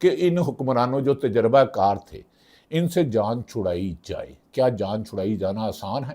کہ ان حکمرانوں جو تجربہ کار تھے ان سے جان چھڑائی جائے۔ کیا جان چھڑائی جانا آسان ہے؟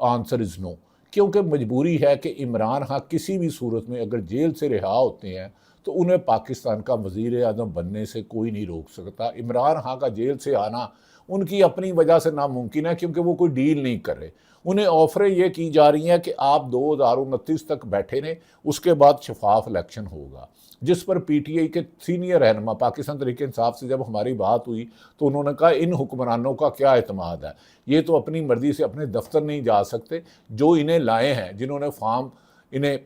آنسر از نو، کیونکہ مجبوری ہے کہ عمران خان کسی بھی صورت میں اگر جیل سے رہا ہوتے ہیں تو انہیں پاکستان کا وزیر اعظم بننے سے کوئی نہیں روک سکتا۔ عمران خان کا جیل سے آنا ان کی اپنی وجہ سے ناممکن ہے، کیونکہ وہ کوئی ڈیل نہیں کر رہے۔ انہیں آفریں یہ کی جا رہی ہیں کہ آپ 2029 تک بیٹھے رہیں، اس کے بعد شفاف الیکشن ہوگا، جس پر پی ٹی آئی کے سینئر رہنما پاکستان تحریک انصاف سے جب ہماری بات ہوئی تو انہوں نے کہا ان حکمرانوں کا کیا اعتماد ہے، یہ تو اپنی مرضی سے اپنے دفتر نہیں جا سکتے، جو انہیں لائے ہیں، جنہوں نے فارم انہیں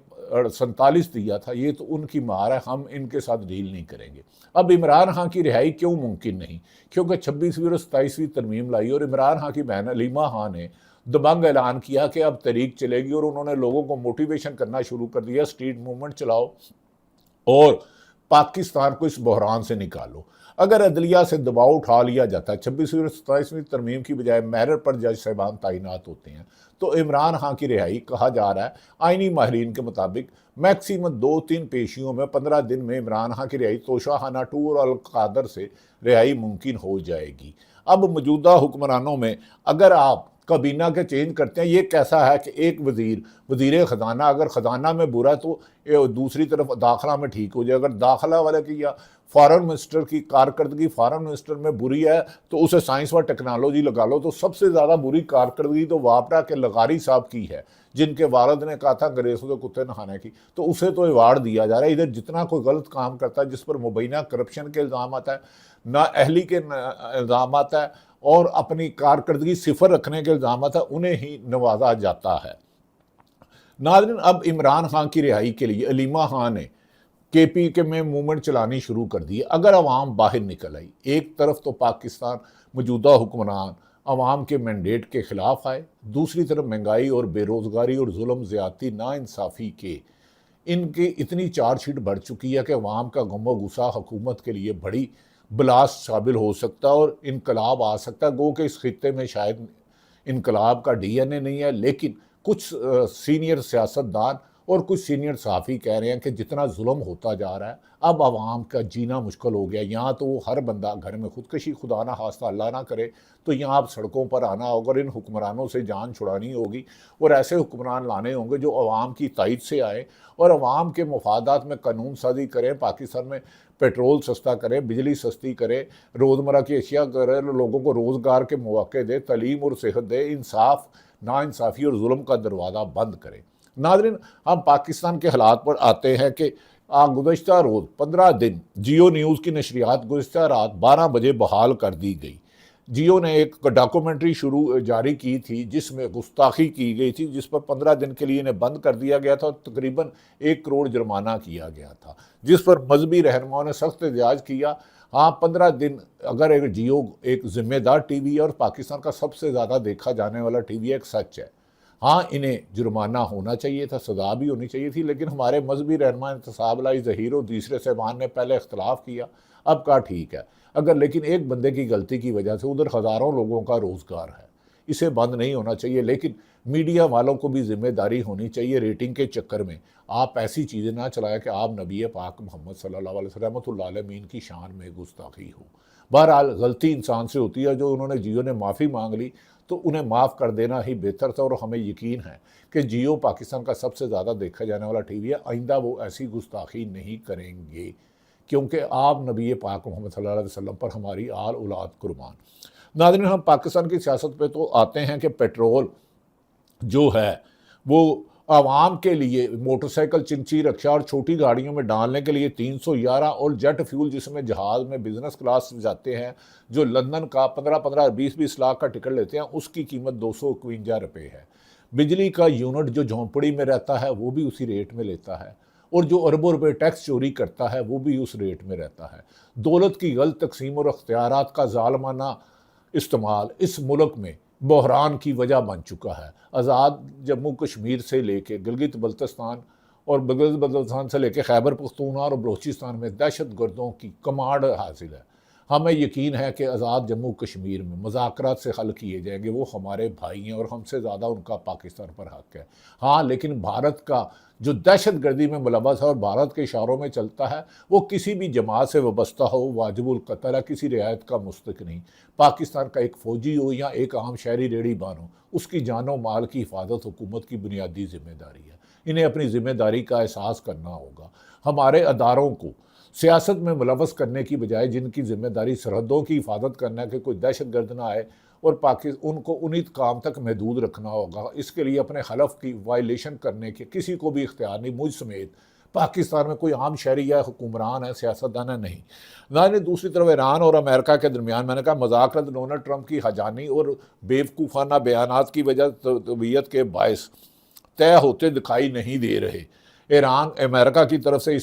47 دیا تھا، یہ تو ان کی مار ہے، ہم ان کے ساتھ ڈیل نہیں کریں گے۔ اب عمران خان کی رہائی کیوں ممکن نہیں؟ کیونکہ 26ویں اور 27ویں ترمیم لائی اور عمران خان کی بہن علیمہ خان نے دبنگ اعلان کیا کہ اب تحریک چلے گی، اور انہوں نے لوگوں کو موٹیویشن کرنا شروع کر دیا، اسٹریٹ موومنٹ چلاؤ اور پاکستان کو اس بحران سے نکالو۔ اگر عدلیہ سے دباؤ اٹھا لیا جاتا ہے، 26ویں اور 27ویں ترمیم کی بجائے میرٹ پر جج صاحبان تعینات ہوتے ہیں، تو عمران خان کی رہائی کہا جا رہا ہے آئینی ماہرین کے مطابق میکسیمم 2-3 پیشیوں میں 15 دن میں عمران خان کی رہائی، توشہ خانہ 2 اور القادر سے رہائی ممکن ہو جائے گی۔ اب موجودہ حکمرانوں میں اگر آپ کابینہ کے چینج کرتے ہیں، یہ کیسا ہے کہ ایک وزیر خزانہ اگر خزانہ میں برا ہے تو دوسری طرف داخلہ میں ٹھیک ہو جائے، اگر داخلہ والے کی یا فارن منسٹر کی کارکردگی فارن منسٹر میں بری ہے تو اسے سائنس و ٹیکنالوجی لگا لو۔ تو سب سے زیادہ بری کارکردگی تو واپڈا کے لغاری صاحب کی ہے، جن کے والد نے کہا تھا انگریزوں سے کتے نہانے کی، تو اسے تو ایوارڈ دیا جا رہا ہے۔ ادھر جتنا کوئی غلط کام کرتا ہے جس پر مبینہ کرپشن کے الزامات ہے، نااہلی کے الزامات ہے اور اپنی کارکردگی صفر رکھنے کے الزامات ہے، انہیں ہی نوازا جاتا ہے۔ ناظرین، اب عمران خان کی رہائی کے لیے علیمہ خان نے کے پی کے میں موومنٹ چلانی شروع کر دی۔ اگر عوام باہر نکل آئی، ایک طرف تو پاکستان موجودہ حکمران عوام کے مینڈیٹ کے خلاف آئے، دوسری طرف مہنگائی اور بے روزگاری اور ظلم زیادتی ناانصافی کے ان کی اتنی چارج شیٹ بڑھ چکی ہے کہ عوام کا غم و غصہ حکومت کے لیے بڑی بلاسٹ ثابت ہو سکتا ہے اور انقلاب آ سکتا ہے۔ گو کہ اس خطے میں شاید انقلاب کا ڈی این اے نہیں ہے، لیکن کچھ سینئر سیاستدان اور کچھ سینئر صحافی کہہ رہے ہیں کہ جتنا ظلم ہوتا جا رہا ہے اب عوام کا جینا مشکل ہو گیا، یہاں تو ہر بندہ گھر میں خودکشی خدا نہ خواستہ اللہ نہ کرے تو یہاں اب سڑکوں پر آنا ہوگا اور ان حکمرانوں سے جان چھڑانی ہوگی، اور ایسے حکمران لانے ہوں گے جو عوام کی تائید سے آئے اور عوام کے مفادات میں قانون سازی کریں، پاکستان میں پیٹرول سستا کرے، بجلی سستی کرے، روزمرہ کی اشیاء کرے، لوگوں کو روزگار کے مواقع دے، تعلیم اور صحت دے، انصاف ناانصافی اور ظلم کا دروازہ بند کرے۔ ناظرین، ہم پاکستان کے حالات پر آتے ہیں کہ گزشتہ روز 15 دن جیو نیوز کی نشریات گزشتہ رات 12 بجے بحال کر دی گئی۔ جیو نے ایک ڈاکومنٹری جاری کی تھی جس میں گستاخی کی گئی تھی، جس پر 15 دن کے لیے انہیں بند کر دیا گیا تھا اور تقریباً 1 کروڑ جرمانہ کیا گیا تھا، جس پر مذہبی رہنماؤں نے سخت احتجاج کیا۔ ہاں، 15 دن اگر ایک جیو ایک ذمہ دار ٹی وی ہے اور پاکستان کا سب سے زیادہ دیکھا جانے والا ٹی وی ہے، ایک سچ ہے، ہاں انہیں جرمانہ ہونا چاہیے تھا، سزا بھی ہونی چاہیے تھی، لیکن ہمارے مذہبی رہنما انتصاب لائی ظہیر اور دوسرے صاحبان نے پہلے اختلاف کیا، اب کہا ٹھیک ہے، اگر لیکن ایک بندے کی غلطی کی وجہ سے ادھر ہزاروں لوگوں کا روزگار ہے، اسے بند نہیں ہونا چاہیے۔ لیکن میڈیا والوں کو بھی ذمہ داری ہونی چاہیے، ریٹنگ کے چکر میں آپ ایسی چیزیں نہ چلائیں کہ آپ نبی پاک محمد صلی اللہ علیہ وسلم العالمین کی شان میں گستاخی ہو۔ بہرحال غلطی انسان سے ہوتی ہے، جو انہوں نے جیو نے معافی مانگ لی تو انہیں معاف کر دینا ہی بہتر تھا، اور ہمیں یقین ہے کہ جیو پاکستان کا سب سے زیادہ دیکھا جانے والا ٹی وی ہے، آئندہ وہ ایسی گستاخی نہیں کریں گے، کیونکہ آپ نبی پاک محمد صلی اللہ علیہ وسلم پر ہماری آل اولاد قربان۔ ناظرین، ہم پاکستان کی سیاست پہ تو آتے ہیں کہ پیٹرول جو ہے وہ عوام کے لیے موٹر سائیکل، چنچی رکشہ اور چھوٹی گاڑیوں میں ڈالنے کے لیے 311 اور جیٹ فیول جس میں جہاز میں بزنس کلاس جاتے ہیں جو لندن کا 15-15 20-20 لاکھ کا ٹکٹ لیتے ہیں، اس کی قیمت 251 روپے ہے۔ بجلی کا یونٹ جو جھونپڑی میں رہتا ہے وہ بھی اسی ریٹ میں لیتا ہے، اور جو اربوں روپے ٹیکس چوری کرتا ہے وہ بھی اس ریٹ میں رہتا ہے۔ دولت کی غلط تقسیم اور اختیارات کا ظالمانہ استعمال اس ملک میں بحران کی وجہ بن چکا ہے۔ آزاد جموں کشمیر سے لے کے گلگت بلتستان اور بلتستان سے لے کے خیبر پختونخوا اور بلوچستان میں دہشت گردوں کی کمانڈ حاصل ہے۔ ہمیں یقین ہے کہ آزاد جموں کشمیر میں مذاکرات سے حل کیے جائیں گے، وہ ہمارے بھائی ہیں اور ہم سے زیادہ ان کا پاکستان پر حق ہے۔ ہاں لیکن بھارت کا جو دہشت گردی میں ملوث ہے اور بھارت کے اشاروں میں چلتا ہے، وہ کسی بھی جماعت سے وابستہ ہو، واجب القتل ہے، کسی رعایت کا مستحق نہیں۔ پاکستان کا ایک فوجی ہو یا ایک عام شہری ریڑھی بان ہو، اس کی جان و مال کی حفاظت حکومت کی بنیادی ذمہ داری ہے۔ انہیں اپنی ذمہ داری کا احساس کرنا ہوگا۔ ہمارے اداروں کو سیاست میں ملوث کرنے کی بجائے جن کی ذمہ داری سرحدوں کی حفاظت کرنا ہے کہ کوئی دہشت گرد نہ آئے اور ان کو انہی کام تک محدود رکھنا ہوگا۔ اس کے لیے اپنے حلف کی وائلیشن کرنے کے کسی کو بھی اختیار نہیں، مجھ سمیت۔ پاکستان میں کوئی عام شہری یا حکمران ہے، سیاستدان ہے نہیں۔ نہ دوسری طرف ایران اور امریکہ کے درمیان میں نے کہا مذاکرات ڈونلڈ ٹرمپ کی ہجانی اور بیوقوفانہ بیانات کی وجہ طبیعت کے باعث طے ہوتے دکھائی نہیں دے رہے۔ امریکہ کی طرف سے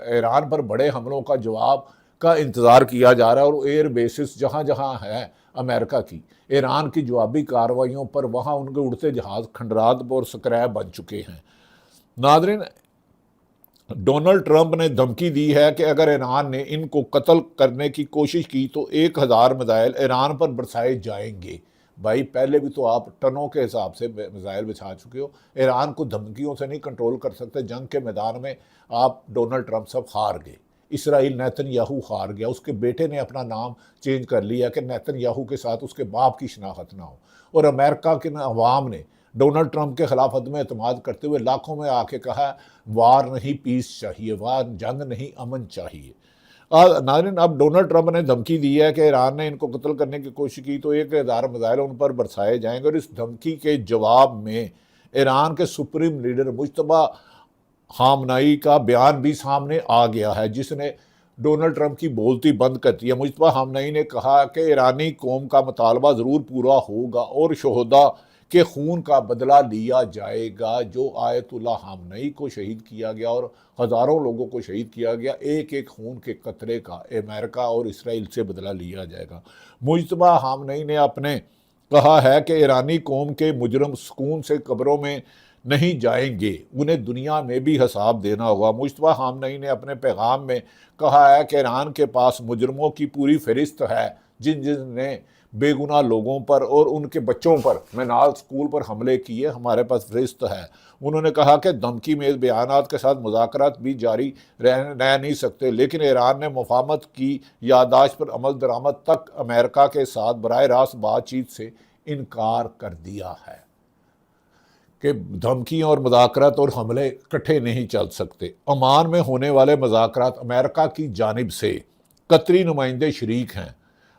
ایران پر بڑے حملوں کا جواب کا انتظار کیا جا رہا ہے، اور ایئر بیسز جہاں جہاں ہے امریکہ کی، ایران کی جوابی کارروائیوں پر وہاں ان کے اڑتے جہاز کھنڈرات اور سکریپ بن چکے ہیں۔ ناظرین، ڈونلڈ ٹرمپ نے دھمکی دی ہے کہ اگر ایران نے ان کو قتل کرنے کی کوشش کی تو 1000 میزائل ایران پر برسائے جائیں گے۔ بھائی پہلے بھی تو آپ ٹنوں کے حساب سے میزائل بچھا چکے ہو، ایران کو دھمکیوں سے نہیں کنٹرول کر سکتے۔ جنگ کے میدان میں آپ ڈونلڈ ٹرمپ صاحب ہار گئے، اسرائیل نیتن یاہو ہار گیا، اس کے بیٹے نے اپنا نام چینج کر لیا کہ نیتن یاہو کے ساتھ اس کے باپ کی شناخت نہ ہو، اور امریکہ کے عوام نے ڈونلڈ ٹرمپ کے خلاف عدم اعتماد کرتے ہوئے لاکھوں میں آ کے کہا وار نہیں پیس چاہیے، وار جنگ نہیں امن چاہیے۔ ناظرین، اب ڈونلڈ ٹرمپ نے دھمکی دی ہے کہ ایران نے ان کو قتل کرنے کی کوشش کی تو 1000 میزائل ان پر برسائے جائیں گے، اور اس دھمکی کے جواب میں ایران کے سپریم لیڈر مجتبیٰ خامنئی کا بیان بھی سامنے آ گیا ہے، جس نے ڈونلڈ ٹرمپ کی بولتی بند کر دی ہے۔ مجتبیٰ خامنئی نے کہا کہ ایرانی قوم کا مطالبہ ضرور پورا ہوگا اور شہداء کے خون کا بدلہ لیا جائے گا، جو آیت اللہ خامنئی کو شہید کیا گیا اور ہزاروں لوگوں کو شہید کیا گیا، ایک ایک خون کے قطرے کا امریکہ اور اسرائیل سے بدلہ لیا جائے گا۔ مجتبیٰ خامنئی نے اپنے کہا ہے کہ ایرانی قوم کے مجرم سکون سے قبروں میں نہیں جائیں گے، انہیں دنیا میں بھی حساب دینا ہوگا۔ مجتبیٰ خامنئی نے اپنے پیغام میں کہا ہے کہ ایران کے پاس مجرموں کی پوری فہرست ہے، جن نے بے گناہ لوگوں پر اور ان کے بچوں پر مینال اسکول پر حملے کیے، ہمارے پاس فہرست ہے۔ انہوں نے کہا کہ دھمکی میں بیانات کے ساتھ مذاکرات بھی جاری رہ نہیں سکتے، لیکن ایران نے مفاہمت کی یادداشت پر عمل درآمد تک امریکہ کے ساتھ براہ راست بات چیت سے انکار کر دیا ہے کہ دھمکیاں اور مذاکرات اور حملے اکٹھے نہیں چل سکتے۔ عمان میں ہونے والے مذاکرات امریکہ کی جانب سے قطری نمائندے شریک ہیں۔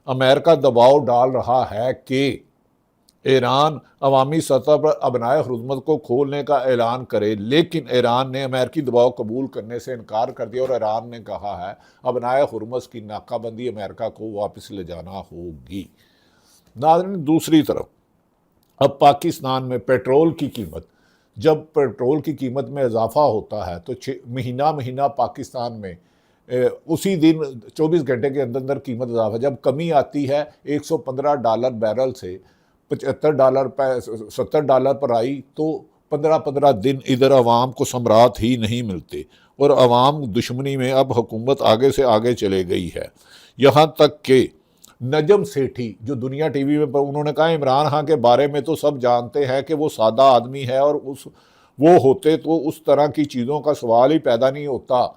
امریکہ دباؤ ڈال رہا ہے کہ ایران عوامی سطح پر ابنائے ہرمزد کو کھولنے کا اعلان کرے، لیکن ایران نے امریکی دباؤ قبول کرنے سے انکار کر دیا، اور ایران نے کہا ہے ابنائے ہرمزد کی ناکہ بندی امریکہ کو واپس لے جانا ہوگی۔ ناظرین، دوسری طرف اب پاکستان میں پیٹرول کی قیمت، جب پیٹرول کی قیمت میں اضافہ ہوتا ہے تو مہینہ پاکستان میں اسی دن 24 گھنٹے کے اندر قیمت اضافہ، جب کمی آتی ہے $115 بیرل سے $70 پر آئی تو 15 دن ادھر عوام کو ثمرات ہی نہیں ملتے، اور عوام دشمنی میں اب حکومت آگے سے آگے چلے گئی ہے۔ یہاں تک کہ نجم سیٹھی جو دنیا ٹی وی میں انہوں نے کہا عمران خان کے بارے میں تو سب جانتے ہیں کہ وہ سادہ آدمی ہے، اور وہ ہوتے تو اس طرح کی چیزوں کا سوال ہی پیدا نہیں ہوتا،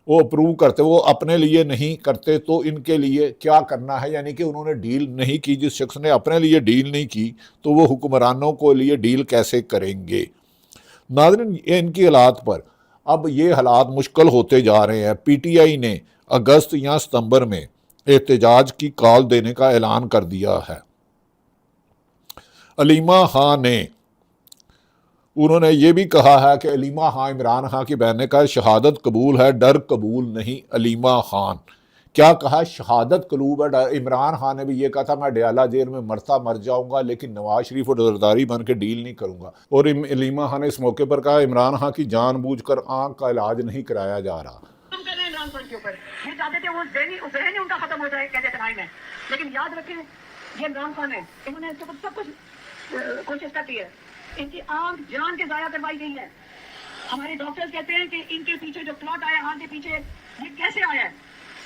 وہ اپروو کرتے، وہ اپنے لیے نہیں کرتے تو ان کے لیے کیا کرنا ہے، یعنی کہ انہوں نے ڈیل نہیں کی۔ جس شخص نے اپنے لیے ڈیل نہیں کی تو وہ حکمرانوں کو لیے ڈیل کیسے کریں گے؟ ناظرین، ان کی حالات پر اب یہ حالات مشکل ہوتے جا رہے ہیں۔ پی ٹی آئی نے اگست یا ستمبر میں احتجاج کی کال دینے کا اعلان کر دیا ہے۔ علیمہ خان نے انہوں نے یہ بھی کہا ہے کہ علیمہ خان عمران خان کی بہن نے کہا شہادت قبول ہے، ڈر قبول نہیں۔ علیمہ خان کیا کہا؟ شہادت قبول ہے، ڈر۔ عمران خان نے بھی یہ کہا تھا میں ڈیالہ جیل میں مر جاؤں گا، لیکن نواز شریف اور زرداری بن کے ڈیل نہیں کروں گا۔ اور علیمہ خان نے اس موقع پر کہا عمران خان کی جان بوجھ کر آنکھ کا علاج نہیں کرایا جا رہا۔ عمران خان کے اوپر یہ چاہتے تھے وہ ذہن ان کا ختم ہو جائے کہتے ٹائم ہے، لیکن یاد رکھیں یہ عمران خان ہے، انہوں نے سب کچھ کوشش کرتی ہے، ان کی آنکھ جان کے ضائع کروائی گئی ہے۔ ہمارے ڈاکٹرز کہتے ہیں کہ ان کے پیچھے جو کلاٹ آیا ہاتھ کے پیچھے یہ کیسے آیا ہے؟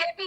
KP